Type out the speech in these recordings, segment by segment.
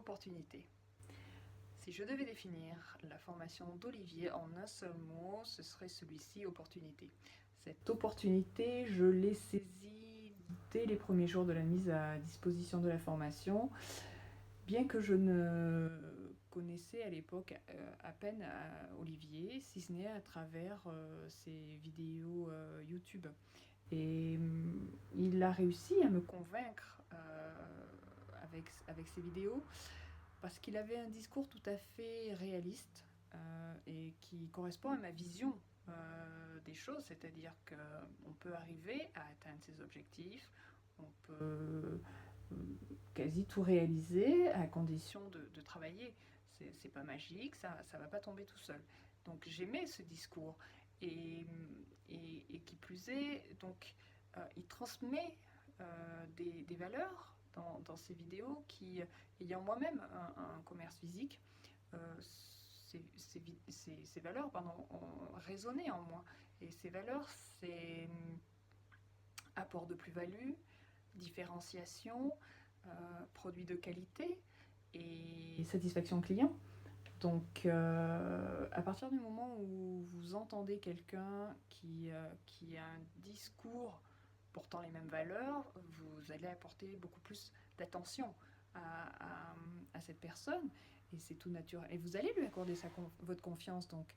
opportunité. Si je devais définir la formation d'Olivier en un seul mot, ce serait celui-ci, opportunité. Cette opportunité, je l'ai saisie dès les premiers jours de la mise à disposition de la formation, bien que je ne connaissais à l'époque à peine Olivier, si ce n'est à travers ses vidéos YouTube. Et il a réussi à me convaincre avec ses vidéos parce qu'il avait un discours tout à fait réaliste et qui correspond à ma vision des choses, c'est-à-dire qu'on peut arriver à atteindre ses objectifs, on peut quasi tout réaliser à condition de travailler. C'est pas magique, ça va pas tomber tout seul. Donc j'aimais ce discours et qui plus est, donc il transmet des valeurs dans ces vidéos qui, ayant moi-même un commerce physique, ces valeurs ont résonné en moi. Et ces valeurs, c'est apport de plus-value, différenciation, produit de qualité et satisfaction client. Donc, à partir du moment où vous entendez quelqu'un qui a un discours portant les mêmes valeurs, vous allez apporter beaucoup plus d'attention à cette personne et c'est tout naturel. Et vous allez lui accorder votre confiance. Donc,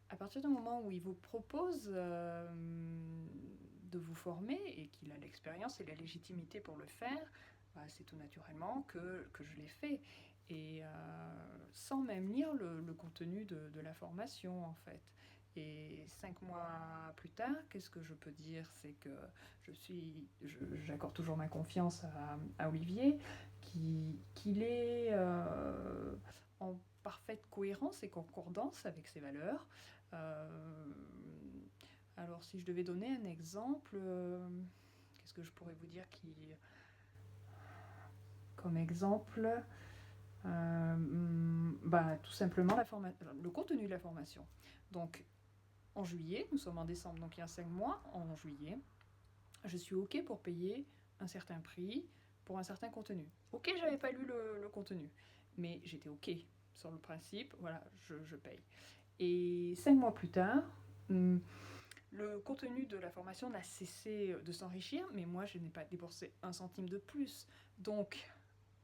à partir du moment où il vous propose de vous former et qu'il a l'expérience et la légitimité pour le faire, bah, c'est tout naturellement que je l'ai fait. Et sans même lire le contenu de la formation en fait. Et 5 mois plus tard, qu'est-ce que je peux dire? C'est que j'accorde toujours ma confiance à Olivier, qu'il est en parfaite cohérence et concordance avec ses valeurs. Alors si je devais donner un exemple, qu'est-ce que je pourrais vous dire comme exemple, tout simplement le contenu de la formation. Donc en juillet, nous sommes en décembre, donc il y a 5 mois, en juillet, je suis OK pour payer un certain prix pour un certain contenu. OK, j'avais pas lu le contenu, mais j'étais OK sur le principe, voilà, je paye. Et 5 mois plus tard, le contenu de la formation n'a cessé de s'enrichir, mais moi je n'ai pas déboursé un centime de plus. Donc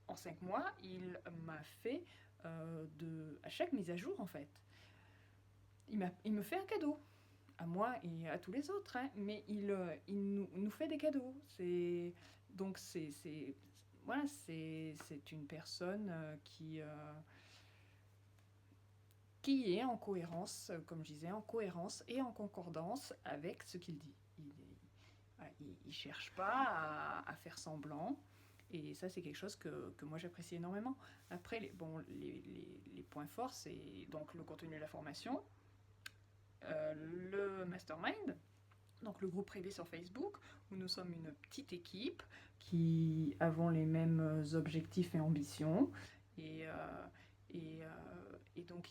en 5 mois, il m'a fait à chaque mise à jour en fait, il me fait un cadeau. À moi et à tous les autres, hein, mais il nous fait des cadeaux. Donc voilà, c'est une personne qui est en cohérence, comme je disais, en cohérence et en concordance avec ce qu'il dit. Il cherche pas à faire semblant. Et ça, c'est quelque chose que moi j'apprécie énormément. Après, les points forts, c'est donc le contenu de la formation, le mastermind, donc le groupe privé sur Facebook, où nous sommes une petite équipe qui avons les mêmes objectifs et ambitions. Et, donc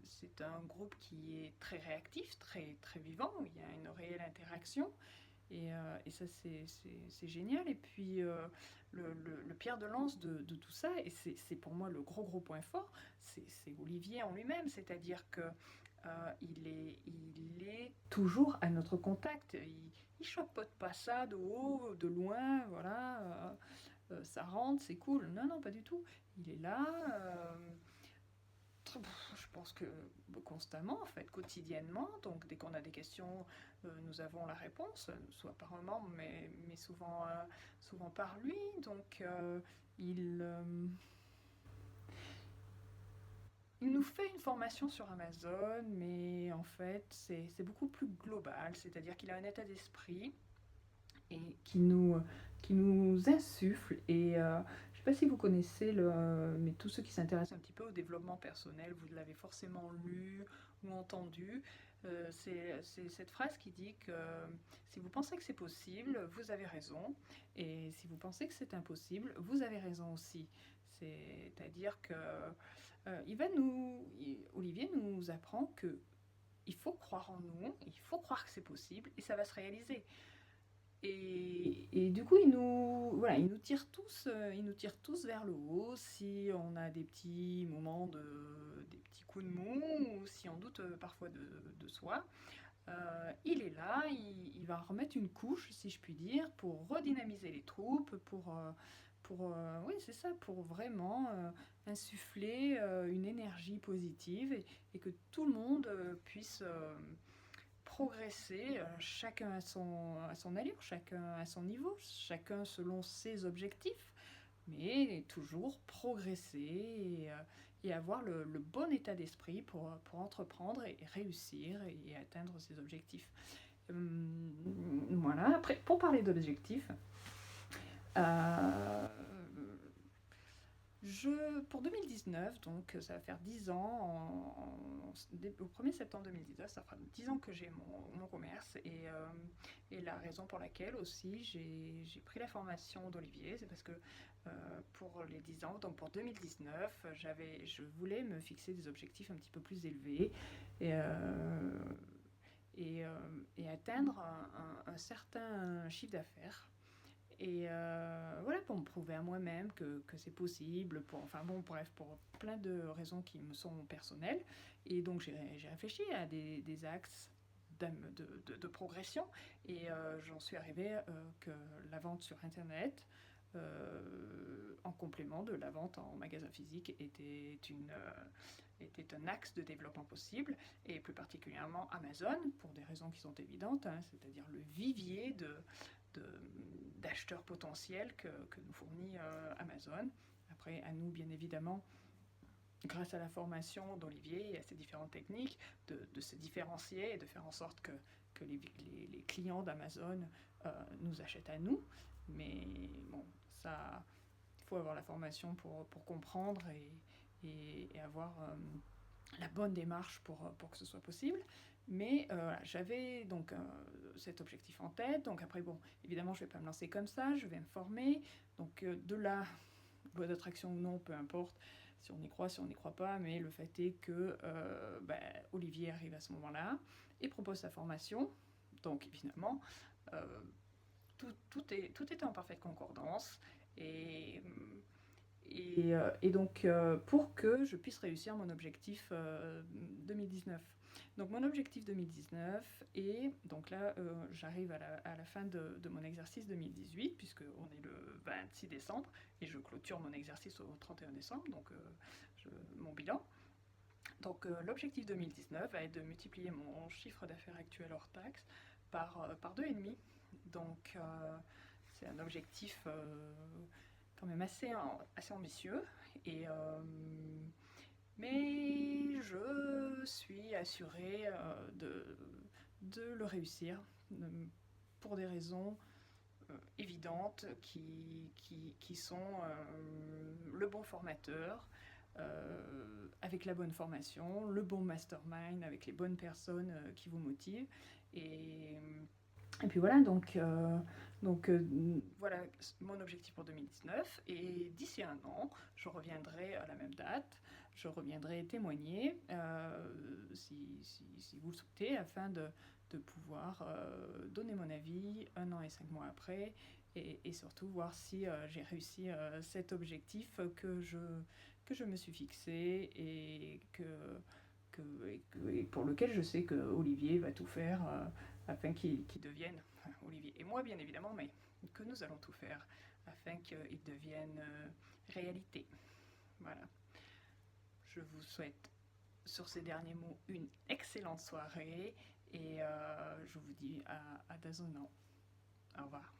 c'est un groupe qui est très réactif, très, très vivant, où il y a une réelle interaction. Et ça, c'est génial. Et puis, le pierre de lance de tout ça, et c'est pour moi le gros point fort, c'est Olivier en lui-même. C'est-à-dire que il est toujours à notre contact. Il chapeaute pas ça de haut, de loin, voilà. Ça rentre, c'est cool. Non, non, pas du tout. Il est là. Je pense que constamment, en fait, quotidiennement. Donc, dès qu'on a des questions, nous avons la réponse, soit par un membre, mais souvent par lui. Donc, il nous fait une formation sur Amazon, mais en fait, c'est beaucoup plus global. C'est-à-dire qu'il a un état d'esprit et qui nous insuffle. Et je ne sais pas si vous connaissez, mais tous ceux qui s'intéressent un petit peu au développement personnel, vous l'avez forcément lu ou entendu. C'est cette phrase qui dit que si vous pensez que c'est possible, vous avez raison. Et si vous pensez que c'est impossible, vous avez raison aussi. C'est-à-dire que Olivier nous apprend que il faut croire en nous, il faut croire que c'est possible et ça va se réaliser. Et du coup, ils nous tirent tous vers le haut si on a des petits moments des petits coups de mou, ou si on doute parfois de soi. Il est là, il va remettre une couche, si je puis dire, pour redynamiser les troupes, oui, c'est ça, pour vraiment insuffler une énergie positive et que tout le monde puisse progresser, chacun à son allure, chacun à son niveau, chacun selon ses objectifs, mais toujours progresser et avoir le bon état d'esprit pour entreprendre et réussir et atteindre ses objectifs. Voilà, après, pour parler d'objectifs, euh, pour 2019, donc ça va faire 10 ans, au 1er septembre 2019, ça fera 10 ans que j'ai mon commerce. Et la raison pour laquelle aussi j'ai pris la formation d'Olivier, c'est parce que pour les 10 ans, donc pour 2019, je voulais me fixer des objectifs un petit peu plus élevés et, et atteindre un certain chiffre d'affaires. Et voilà, pour me prouver à moi-même que c'est possible, enfin bon, bref, pour plein de raisons qui me sont personnelles. Et donc j'ai réfléchi à des axes de progression, et j'en suis arrivée que la vente sur Internet, en complément de la vente en magasin physique, était un axe de développement possible, et plus particulièrement Amazon, pour des raisons qui sont évidentes, hein, c'est-à-dire le vivier d'acheteurs potentiels que nous fournit Amazon. Après, à nous, bien évidemment, grâce à la formation d'Olivier et à ses différentes techniques, de se différencier et de faire en sorte que les clients d'Amazon nous achètent à nous. Mais bon, ça, il faut avoir la formation pour comprendre et avoir la bonne démarche pour que ce soit possible. Mais j'avais donc cet objectif en tête. Donc après, bon, évidemment, je ne vais pas me lancer comme ça, je vais me former. Donc de là, loi d'attraction ou non, peu importe, si on y croit, si on n'y croit pas, mais le fait est que Olivier arrive à ce moment-là et propose sa formation. Donc évidemment, tout est en parfaite concordance. Et donc, pour que je puisse réussir mon objectif 2019. Donc, mon objectif 2019, et donc là, j'arrive à la fin de mon exercice 2018, puisqu'on est le 26 décembre, et je clôture mon exercice au 31 décembre, donc mon bilan. Donc, l'objectif 2019 va être de multiplier mon chiffre d'affaires actuel hors taxe par 2,5. Donc, c'est un objectif quand même assez ambitieux, mais je suis assurée de le réussir pour des raisons évidentes qui sont le bon formateur, avec la bonne formation, le bon mastermind avec les bonnes personnes qui vous motivent. Et puis voilà, donc voilà mon objectif pour 2019. Et d'ici un an, je reviendrai à la même date, je reviendrai témoigner, si vous le souhaitez, afin de pouvoir donner mon avis 1 an et 5 mois après, et surtout voir si j'ai réussi cet objectif que je me suis fixé, et pour lequel je sais que Olivier va tout faire afin qu'il devienne, Olivier et moi bien évidemment, mais que nous allons tout faire afin qu'il devienne réalité. Voilà. Je vous souhaite, sur ces derniers mots, une excellente soirée, et je vous dis à dans un an. Au revoir.